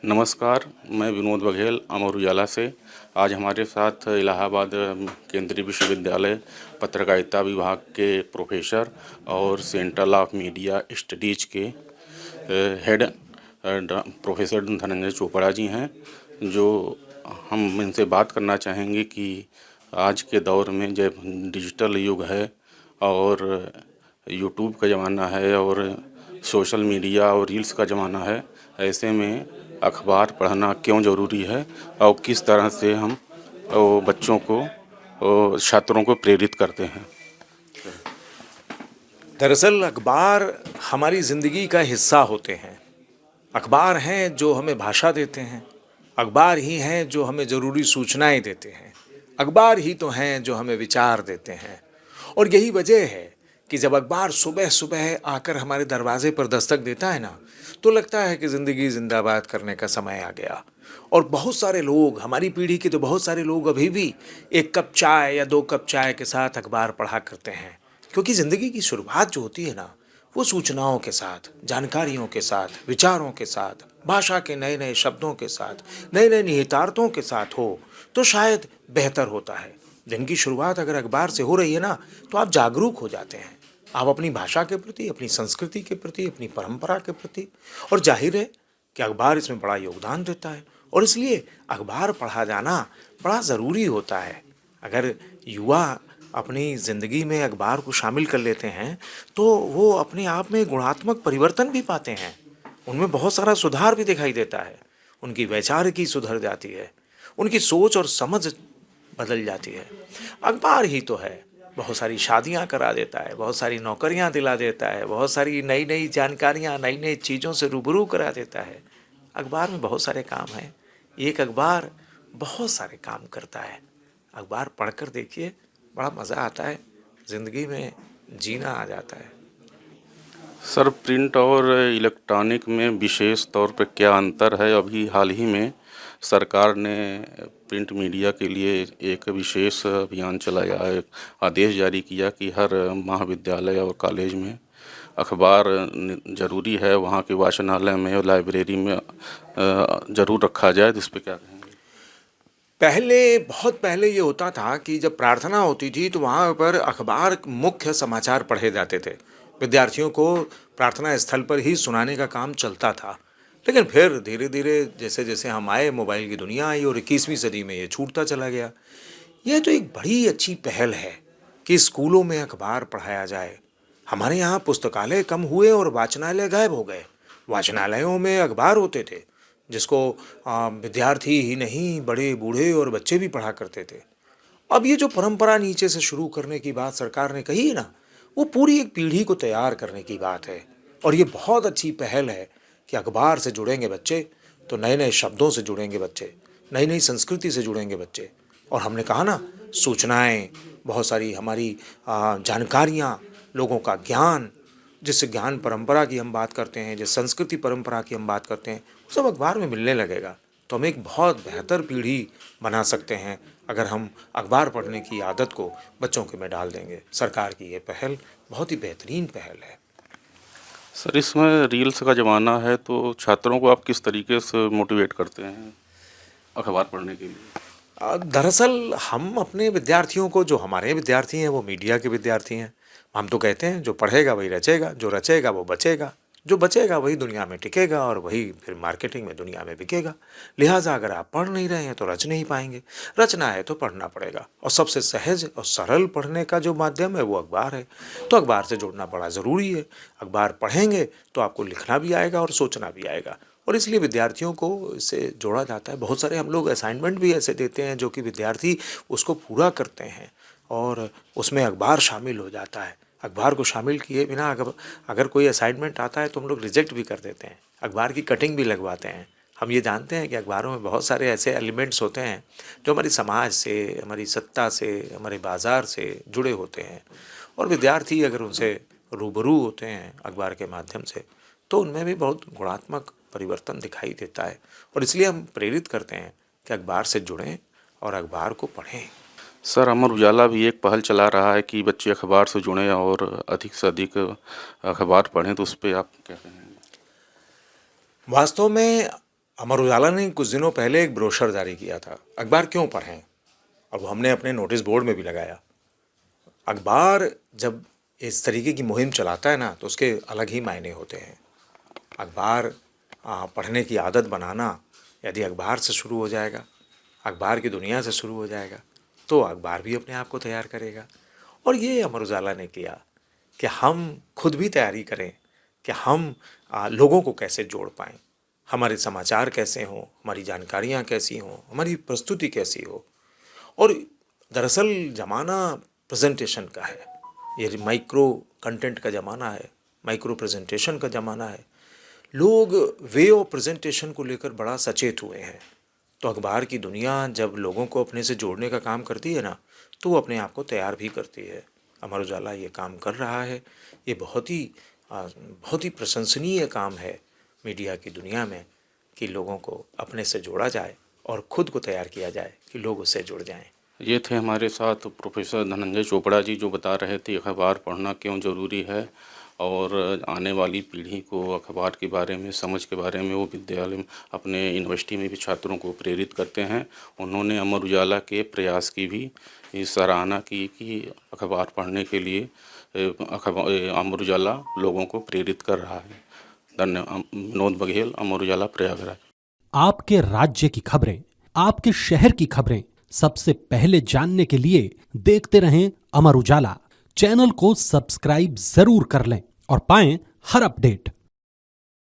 नमस्कार, मैं विनोद बघेल अमर उजाला से। आज हमारे साथ इलाहाबाद केंद्रीय विश्वविद्यालय पत्रकारिता विभाग के प्रोफेसर और सेंट्रल ऑफ मीडिया स्टडीज के हेड प्रोफेसर धनंजय चोपड़ा जी हैं, जो हम इनसे बात करना चाहेंगे कि आज के दौर में जब डिजिटल युग है और यूट्यूब का ज़माना है और सोशल मीडिया और रील्स का ज़माना है, ऐसे में अखबार पढ़ना क्यों ज़रूरी है और किस तरह से हम बच्चों को छात्रों को प्रेरित करते हैं। दरअसल अखबार हमारी ज़िंदगी का हिस्सा होते हैं। अखबार हैं जो हमें भाषा देते हैं। अखबार ही हैं जो हमें ज़रूरी सूचनाएं देते हैं। अखबार ही तो हैं जो हमें विचार देते हैं। और यही वजह है कि जब अखबार सुबह सुबह आकर हमारे दरवाजे पर दस्तक देता है ना, तो लगता है कि ज़िंदगी जिंदाबाद करने का समय आ गया। और बहुत सारे लोग, हमारी पीढ़ी के तो बहुत सारे लोग अभी भी एक कप चाय या 2 कप चाय के साथ अखबार पढ़ा करते हैं। क्योंकि ज़िंदगी की शुरुआत जो होती है ना, वो सूचनाओं के साथ, जानकारियों के साथ, विचारों के साथ, भाषा के नए नए शब्दों के साथ, नए नए निहितार्थों के साथ हो तो शायद बेहतर होता है। दिन की शुरुआत अगर अखबार से हो रही है ना, तो आप जागरूक हो जाते हैं। आप अपनी भाषा के प्रति, अपनी संस्कृति के प्रति, अपनी परंपरा के प्रति, और जाहिर है कि अखबार इसमें बड़ा योगदान देता है। और इसलिए अखबार पढ़ा जाना बड़ा ज़रूरी होता है। अगर युवा अपनी ज़िंदगी में अखबार को शामिल कर लेते हैं, तो वो अपने आप में गुणात्मक परिवर्तन भी पाते हैं। उनमें बहुत सारा सुधार भी दिखाई देता है। उनकी वैचारिकी सुधर जाती है। उनकी सोच और समझ बदल जाती है। अखबार ही तो है, बहुत सारी शादियां करा देता है, बहुत सारी नौकरियां दिला देता है, बहुत सारी नई नई जानकारियां, नई नई चीज़ों से रूबरू करा देता है। अखबार में बहुत सारे काम हैं। एक अखबार बहुत सारे काम करता है। अखबार पढ़कर देखिए, बड़ा मज़ा आता है। ज़िंदगी में जीना आ जाता है। सर, प्रिंट और इलेक्ट्रॉनिक में विशेष तौर पर क्या अंतर है? अभी हाल ही में सरकार ने प्रिंट मीडिया के लिए एक विशेष अभियान चलाया है, आदेश जारी किया कि हर महाविद्यालय और कॉलेज में अखबार ज़रूरी है, वहाँ के वाचनालय में और लाइब्रेरी में ज़रूर रखा जाए। तो इस पे क्या कहेंगे? पहले, बहुत पहले ये होता था कि जब प्रार्थना होती थी तो वहाँ पर अखबार मुख्य समाचार पढ़े जाते थे। विद्यार्थियों को प्रार्थना स्थल पर ही सुनाने का काम चलता था। लेकिन फिर धीरे धीरे जैसे जैसे हम आए, मोबाइल की दुनिया आई और 21वीं सदी में ये छूटता चला गया। यह तो एक बड़ी अच्छी पहल है कि स्कूलों में अखबार पढ़ाया जाए। हमारे यहाँ पुस्तकालय कम हुए और वाचनालय गायब हो गए। वाचनालयों में अखबार होते थे जिसको विद्यार्थी ही नहीं, बड़े बूढ़े और बच्चे भी पढ़ा करते थे। अब ये जो परंपरा नीचे से शुरू करने की बात सरकार ने कही है ना, वो पूरी एक पीढ़ी को तैयार करने की बात है। और ये बहुत अच्छी पहल है कि अखबार से जुड़ेंगे बच्चे तो नए नए शब्दों से जुड़ेंगे बच्चे, नई नई संस्कृति से जुड़ेंगे बच्चे। और हमने कहा ना, सूचनाएं, बहुत सारी हमारी जानकारियाँ, लोगों का ज्ञान, जिस ज्ञान परंपरा की हम बात करते हैं, जिस संस्कृति परंपरा की हम बात करते हैं, वो सब अखबार में मिलने लगेगा। तो हम एक बहुत बेहतर पीढ़ी बना सकते हैं अगर हम अखबार पढ़ने की आदत को बच्चों के में डाल देंगे। सरकार की ये पहल बहुत ही बेहतरीन पहल है। सर, इसमें रील्स का ज़माना है, तो छात्रों को आप किस तरीके से मोटिवेट करते हैं अखबार पढ़ने के लिए? दरअसल हम अपने विद्यार्थियों को, जो हमारे विद्यार्थी हैं वो मीडिया के विद्यार्थी हैं। हम तो कहते हैं जो पढ़ेगा वही रचेगा, जो रचेगा वो बचेगा, जो बचेगा वही दुनिया में टिकेगा और वही फिर मार्केटिंग में दुनिया में बिकेगा। लिहाजा अगर आप पढ़ नहीं रहे हैं तो रच नहीं पाएंगे। रचना है तो पढ़ना पड़ेगा, और सबसे सहज और सरल पढ़ने का जो माध्यम है वो अखबार है। तो अखबार से जुड़ना बड़ा ज़रूरी है। अखबार पढ़ेंगे तो आपको लिखना भी आएगा और सोचना भी आएगा। और इसलिए विद्यार्थियों को इससे जोड़ा जाता है। बहुत सारे हम लोग असाइनमेंट भी ऐसे देते हैं जो कि विद्यार्थी उसको पूरा करते हैं, और उसमें अखबार शामिल हो जाता है। अखबार को शामिल किए बिना अगर अगर कोई असाइनमेंट आता है तो हम लोग रिजेक्ट भी कर देते हैं, अखबार की कटिंग भी लगवाते हैं। हम ये जानते हैं कि अखबारों में बहुत सारे ऐसे एलिमेंट्स होते हैं जो हमारी समाज से, हमारी सत्ता से, हमारे बाज़ार से जुड़े होते हैं। और विद्यार्थी अगर उनसे रूबरू होते हैं अखबार के माध्यम से, तो उनमें भी बहुत गुणात्मक परिवर्तन दिखाई देता है। और इसलिए हम प्रेरित करते हैं कि अखबार से जुड़ें और अखबार को पढ़ें। सर, अमर उजाला भी एक पहल चला रहा है कि बच्चे अखबार से जुड़ें और अधिक से अधिक अखबार पढ़ें, तो उस पे आप क्या कहेंगे? वास्तव में अमर उजाला ने कुछ दिनों पहले एक ब्रोशर जारी किया था, अखबार क्यों पढ़ें। अब हमने अपने नोटिस बोर्ड में भी लगाया। अखबार जब इस तरीके की मुहिम चलाता है ना, तो उसके अलग ही मायने होते हैं। अखबार पढ़ने की आदत बनाना यदि अखबार से शुरू हो जाएगा, अखबार की दुनिया से शुरू हो जाएगा, तो अखबार भी अपने आप को तैयार करेगा। और ये अमर उजाला ने किया कि हम खुद भी तैयारी करें कि हम लोगों को कैसे जोड़ पाएँ, हमारे समाचार कैसे हों, हमारी जानकारियाँ कैसी हों, हमारी प्रस्तुति कैसी हो। और दरअसल ज़माना प्रेजेंटेशन का है, ये माइक्रो कंटेंट का ज़माना है, माइक्रो प्रेजेंटेशन का ज़माना है। लोग वे ऑफ प्रेजेंटेशन को लेकर बड़ा सचेत हुए हैं। तो अखबार की दुनिया जब लोगों को अपने से जोड़ने का काम करती है ना, तो वो अपने आप को तैयार भी करती है। अमर उजाला ये काम कर रहा है। ये बहुत ही प्रशंसनीय काम है मीडिया की दुनिया में कि लोगों को अपने से जोड़ा जाए और ख़ुद को तैयार किया जाए कि लोग उससे जुड़ जाएं। ये थे हमारे साथ प्रोफेसर धनंजय चोपड़ा जी, जो बता रहे थे अखबार पढ़ना क्यों ज़रूरी है और आने वाली पीढ़ी को अखबार के बारे में, समझ के बारे में वो विद्यालय में, अपने यूनिवर्सिटी में भी छात्रों को प्रेरित करते हैं। उन्होंने अमर उजाला के प्रयास की भी सराहना की कि अखबार पढ़ने के लिए अमर उजाला लोगों को प्रेरित कर रहा है। धन्यवाद। विनोद बघेल, अमर उजाला, प्रयागराज। आपके राज्य की खबरें, आपके शहर की खबरें सबसे पहले जानने के लिए देखते रहें अमर उजाला। चैनल को सब्सक्राइब जरूर कर लें और पाएं हर अपडेट।